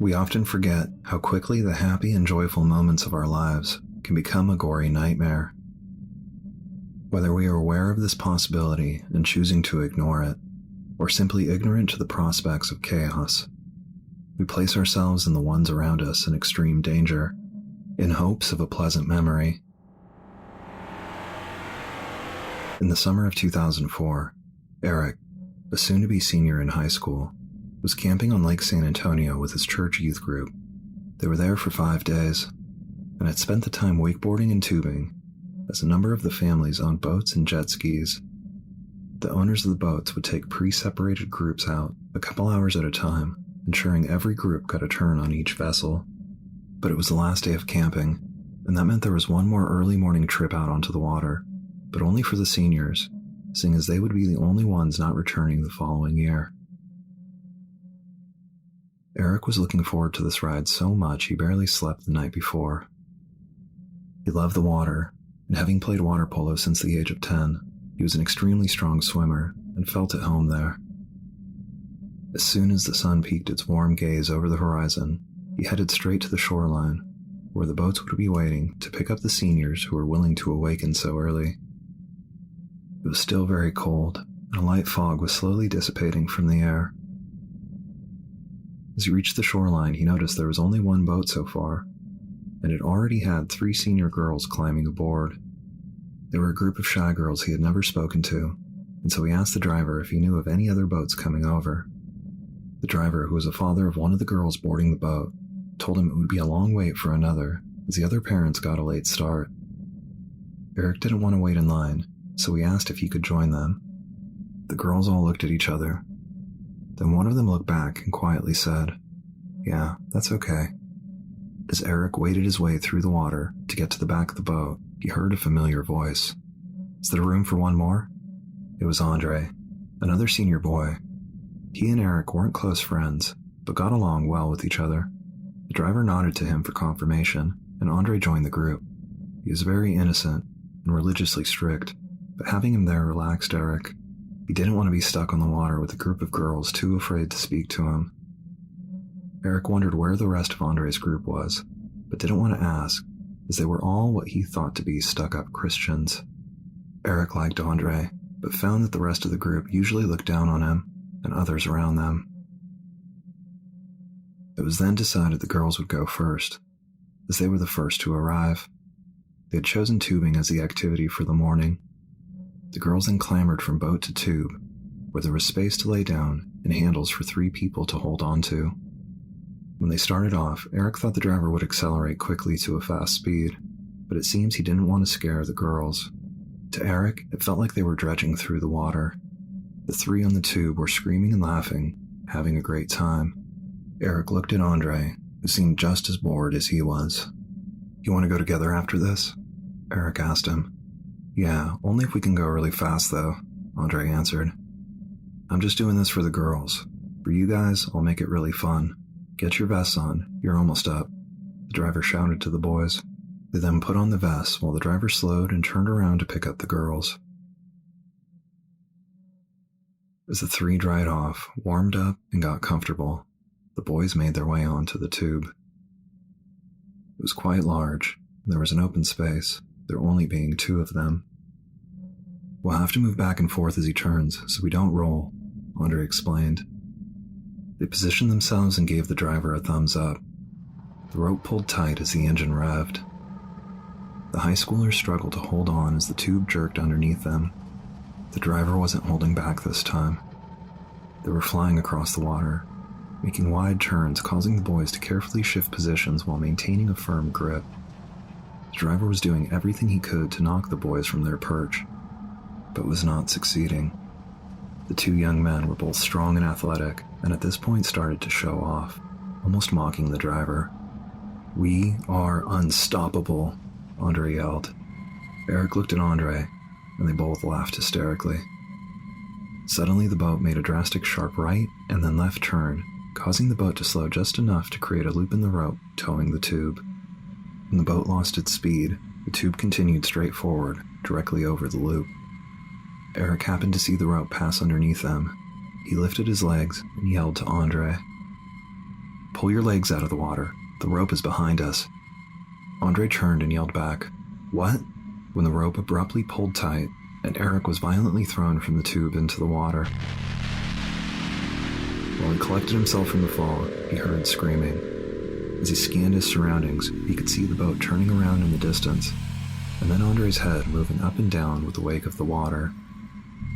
We often forget how quickly the happy and joyful moments of our lives can become a gory nightmare. Whether we are aware of this possibility and choosing to ignore it, or simply ignorant to the prospects of chaos, we place ourselves and the ones around us in extreme danger, in hopes of a pleasant memory. In the summer of 2004, Eric, a soon-to-be senior in high school, was camping on Lake San Antonio with his church youth group. They were there for 5 days, and had spent the time wakeboarding and tubing, as a number of the families owned boats and jet skis. The owners of the boats would take pre-separated groups out a couple hours at a time, ensuring every group got a turn on each vessel. But it was the last day of camping, and that meant there was one more early morning trip out onto the water, but only for the seniors, seeing as they would be the only ones not returning the following year. Eric was looking forward to this ride so much he barely slept the night before. He loved the water, and having played water polo since the age of 10, he was an extremely strong swimmer and felt at home there. As soon as the sun peeked its warm gaze over the horizon, he headed straight to the shoreline, where the boats would be waiting to pick up the seniors who were willing to awaken so early. It was still very cold, and a light fog was slowly dissipating from the air. As he reached the shoreline, he noticed there was only one boat so far, and it already had 3 senior girls climbing aboard. They were a group of shy girls he had never spoken to, and so he asked the driver if he knew of any other boats coming over. The driver, who was the father of one of the girls boarding the boat, told him it would be a long wait for another, as the other parents got a late start. Eric didn't want to wait in line, so he asked if he could join them. The girls all looked at each other. Then one of them looked back and quietly said, "Yeah, that's okay." As Eric waded his way through the water to get to the back of the boat, he heard a familiar voice. "Is there room for one more?" It was Andre, another senior boy. He and Eric weren't close friends, but got along well with each other. The driver nodded to him for confirmation, and Andre joined the group. He was very innocent and religiously strict, but having him there relaxed Eric. He didn't want to be stuck on the water with a group of girls too afraid to speak to him. Eric wondered where the rest of Andre's group was, but didn't want to ask, as they were all what he thought to be stuck-up Christians. Eric liked Andre, but found that the rest of the group usually looked down on him and others around them. It was then decided the girls would go first, as they were the first to arrive. They had chosen tubing as the activity for the morning. The girls then clambered from boat to tube, where there was space to lay down and handles for 3 people to hold onto. When they started off, Eric thought the driver would accelerate quickly to a fast speed, but it seems he didn't want to scare the girls. To Eric, it felt like they were dredging through the water. The 3 on the tube were screaming and laughing, having a great time. Eric looked at Andre, who seemed just as bored as he was. "You want to go together after this?" Eric asked him. "Yeah, only if we can go really fast though," Andre answered. "I'm just doing this for the girls. For you guys, I'll make it really fun. Get your vests on, you're almost up," the driver shouted to the boys. They then put on the vests while the driver slowed and turned around to pick up the girls. As the 3 dried off, warmed up, and got comfortable, the boys made their way onto the tube. It was quite large, and there was an open space, there only being 2 of them. "We'll have to move back and forth as he turns, so we don't roll," Andre explained. They positioned themselves and gave the driver a thumbs up. The rope pulled tight as the engine revved. The high schoolers struggled to hold on as the tube jerked underneath them. The driver wasn't holding back this time. They were flying across the water, making wide turns, causing the boys to carefully shift positions while maintaining a firm grip. The driver was doing everything he could to knock the boys from their perch, but was not succeeding. The 2 young men were both strong and athletic, and at this point started to show off, almost mocking the driver. "We are unstoppable," Andre yelled. Eric looked at Andre, and they both laughed hysterically. Suddenly the boat made a drastic sharp right and then left turn, causing the boat to slow just enough to create a loop in the rope towing the tube. When the boat lost its speed, the tube continued straight forward, directly over the loop. Eric happened to see the rope pass underneath them. He lifted his legs and yelled to Andre. Pull your legs out of the water. The rope is behind us." Andre turned and yelled back, "What?" when the rope abruptly pulled tight and Eric was violently thrown from the tube into the water. While he collected himself from the fall, he heard screaming. As he scanned his surroundings, he could see the boat turning around in the distance, and then Andre's head moving up and down with the wake of the water.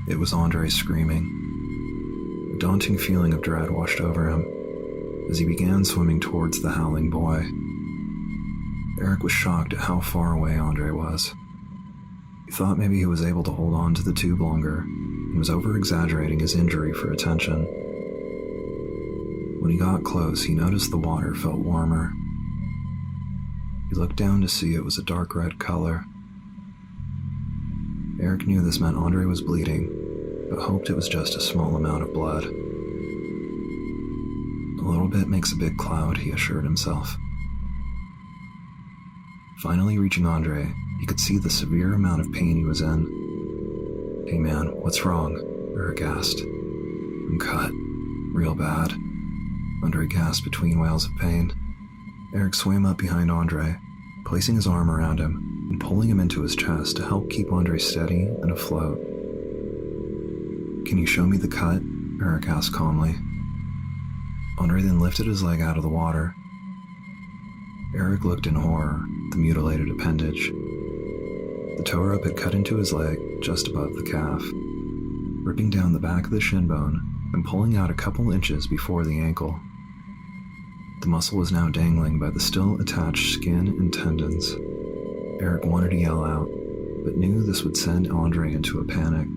It was Andre screaming. A daunting feeling of dread washed over him as he began swimming towards the howling boy. Eric was shocked at how far away Andre was. He thought maybe he was able to hold on to the tube longer and was over-exaggerating his injury for attention. When he got close, he noticed the water felt warmer. He looked down to see it was a dark red color. Eric knew this meant Andre was bleeding, but hoped it was just a small amount of blood. "A little bit makes a big cloud," he assured himself. Finally reaching Andre, he could see the severe amount of pain he was in. "Hey man, what's wrong?" Eric asked. "I'm cut. Real bad." Andre gasped between wails of pain. Eric swam up behind Andre, placing his arm around him and pulling him into his chest to help keep Andre steady and afloat. "Can you show me the cut?" Eric asked calmly. Andre then lifted his leg out of the water. Eric looked in horror at the mutilated appendage. The tow rope had cut into his leg just above the calf, ripping down the back of the shin bone and pulling out a couple inches before the ankle. The muscle was now dangling by the still attached skin and tendons. Eric wanted to yell out, but knew this would send Andre into a panic.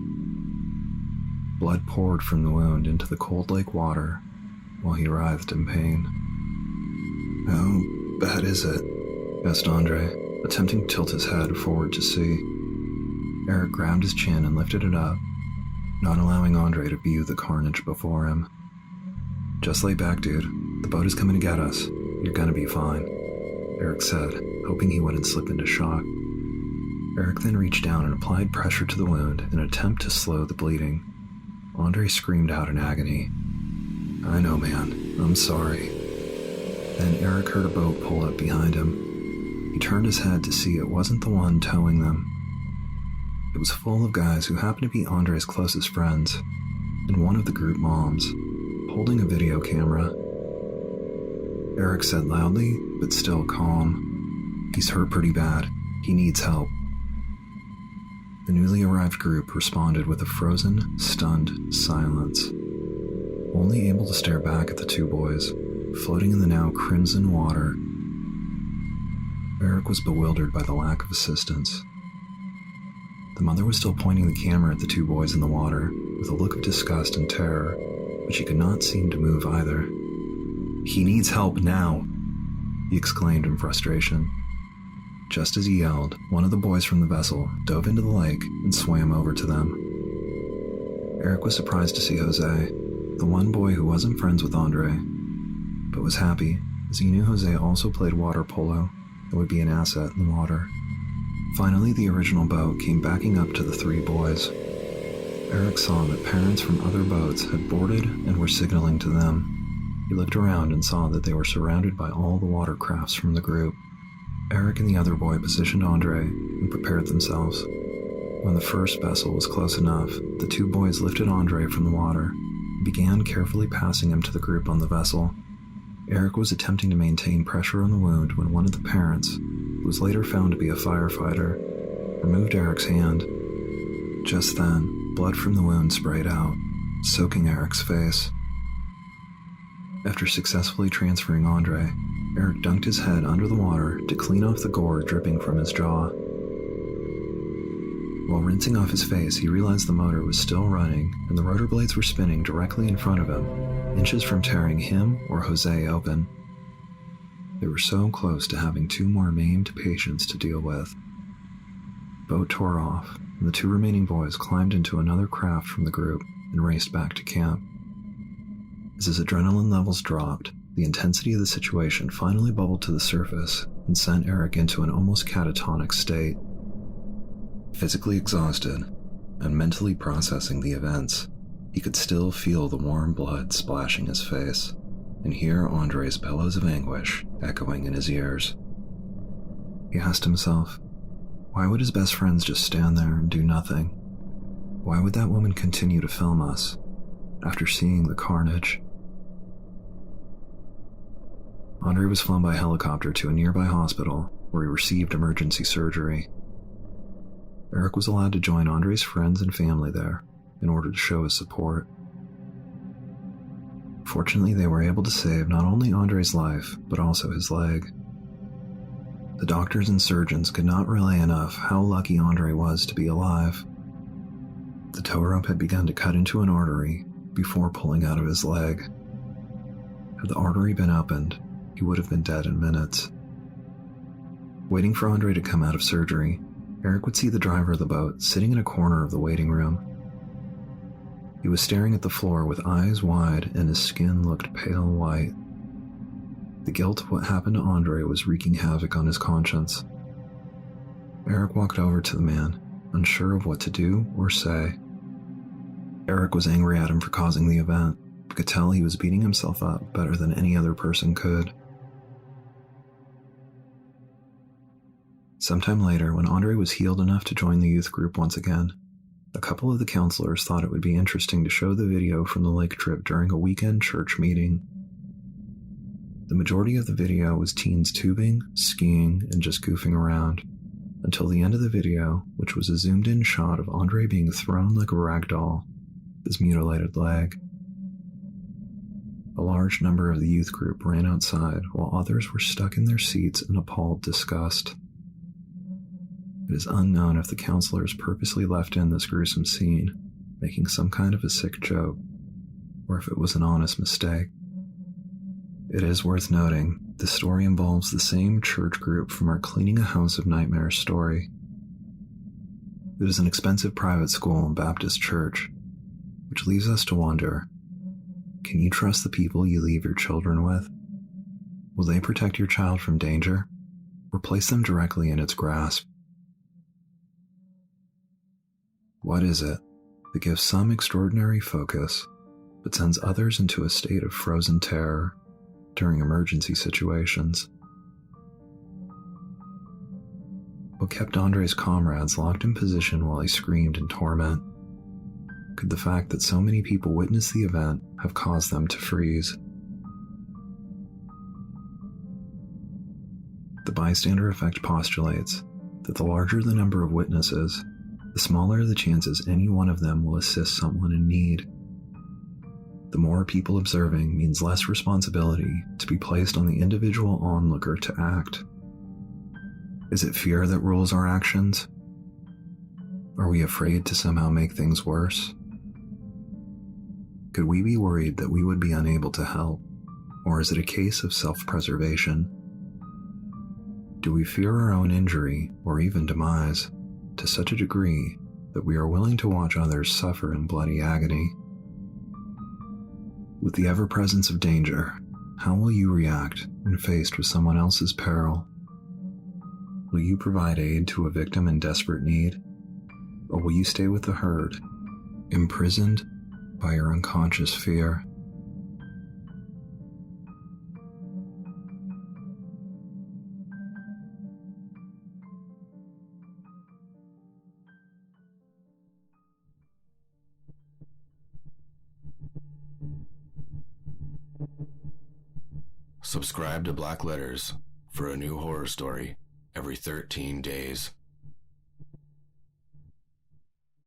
Blood poured from the wound into the cold lake water while he writhed in pain. "How bad is it?" asked Andre, attempting to tilt his head forward to see. Eric grabbed his chin and lifted it up, not allowing Andre to view the carnage before him. "Just lay back, dude. The boat is coming to get us. You're gonna be fine," Eric said, hoping he wouldn't slip into shock. Eric then reached down and applied pressure to the wound in an attempt to slow the bleeding. Andre screamed out in agony. "I know, man. I'm sorry." Then Eric heard a boat pull up behind him. He turned his head to see it wasn't the one towing them. It was full of guys who happened to be Andre's closest friends, and one of the group moms, holding a video camera. Eric said loudly, but still calm, "He's hurt pretty bad. He needs help." The newly arrived group responded with a frozen, stunned silence, only able to stare back at the two boys, floating in the now crimson water. Eric was bewildered by the lack of assistance. The mother was still pointing the camera at the two boys in the water with a look of disgust and terror, but she could not seem to move either. "He needs help now," he exclaimed in frustration. Just as he yelled, one of the boys from the vessel dove into the lake and swam over to them. Eric was surprised to see Jose, the one boy who wasn't friends with Andre, but was happy as he knew Jose also played water polo and would be an asset in the water. Finally, the original boat came backing up to the three boys. Eric saw that parents from other boats had boarded and were signaling to them. He looked around and saw that they were surrounded by all the watercrafts from the group. Eric and the other boy positioned Andre and prepared themselves. When the first vessel was close enough, the two boys lifted Andre from the water and began carefully passing him to the group on the vessel. Eric was attempting to maintain pressure on the wound when one of the parents, who was later found to be a firefighter, removed Eric's hand. Just then, blood from the wound sprayed out, soaking Eric's face. After successfully transferring Andre, Eric dunked his head under the water to clean off the gore dripping from his jaw. While rinsing off his face, he realized the motor was still running and the rotor blades were spinning directly in front of him, inches from tearing him or Jose open. They were so close to having two more maimed patients to deal with. The boat tore off, and the two remaining boys climbed into another craft from the group and raced back to camp. As his adrenaline levels dropped, the intensity of the situation finally bubbled to the surface and sent Eric into an almost catatonic state. Physically exhausted and mentally processing the events, he could still feel the warm blood splashing his face. and hear Andre's bellows of anguish echoing in his ears. He asked himself, why would his best friends just stand there and do nothing? Why would that woman continue to film us after seeing the carnage? Andre was flown by helicopter to a nearby hospital where he received emergency surgery. Eric was allowed to join Andre's friends and family there in order to show his support. Fortunately, they were able to save not only Andre's life, but also his leg. The doctors and surgeons could not relay enough how lucky Andre was to be alive. The tow rope had begun to cut into an artery before pulling out of his leg. Had the artery been opened, he would have been dead in minutes. Waiting for Andre to come out of surgery, Eric would see the driver of the boat sitting in a corner of the waiting room. He was staring at the floor with eyes wide and his skin looked pale white. The guilt of what happened to Andre was wreaking havoc on his conscience. Eric walked over to the man, unsure of what to do or say. Eric was angry at him for causing the event, but could tell he was beating himself up better than any other person could. Sometime later, when Andre was healed enough to join the youth group once again, a couple of the counselors thought it would be interesting to show the video from the lake trip during a weekend church meeting. The majority of the video was teens tubing, skiing, and just goofing around, until the end of the video, which was a zoomed-in shot of Andre being thrown like a rag doll, his mutilated leg. A large number of the youth group ran outside, while others were stuck in their seats in appalled disgust. It is unknown if the counselors purposely left in this gruesome scene, making some kind of a sick joke, or if it was an honest mistake. It is worth noting, the story involves the same church group from our Cleaning a House of Nightmares story. It is an expensive private school and Baptist church, which leaves us to wonder, can you trust the people you leave your children with? Will they protect your child from danger, or place them directly in its grasp? What is it that gives some extraordinary focus, but sends others into a state of frozen terror during emergency situations? What kept Andre's comrades locked in position while he screamed in torment? Could the fact that so many people witnessed the event have caused them to freeze? The bystander effect postulates that the larger the number of witnesses, the smaller the chances any one of them will assist someone in need. The more people observing means less responsibility to be placed on the individual onlooker to act. Is it fear that rules our actions? Are we afraid to somehow make things worse? Could we be worried that we would be unable to help, or is it a case of self-preservation? Do we fear our own injury, or even demise, to such a degree that we are willing to watch others suffer in bloody agony? With the ever-presence of danger, how will you react when faced with someone else's peril? Will you provide aid to a victim in desperate need, or will you stay with the herd, imprisoned by your unconscious fear? Subscribe to Black Letters for a new horror story every 13 days.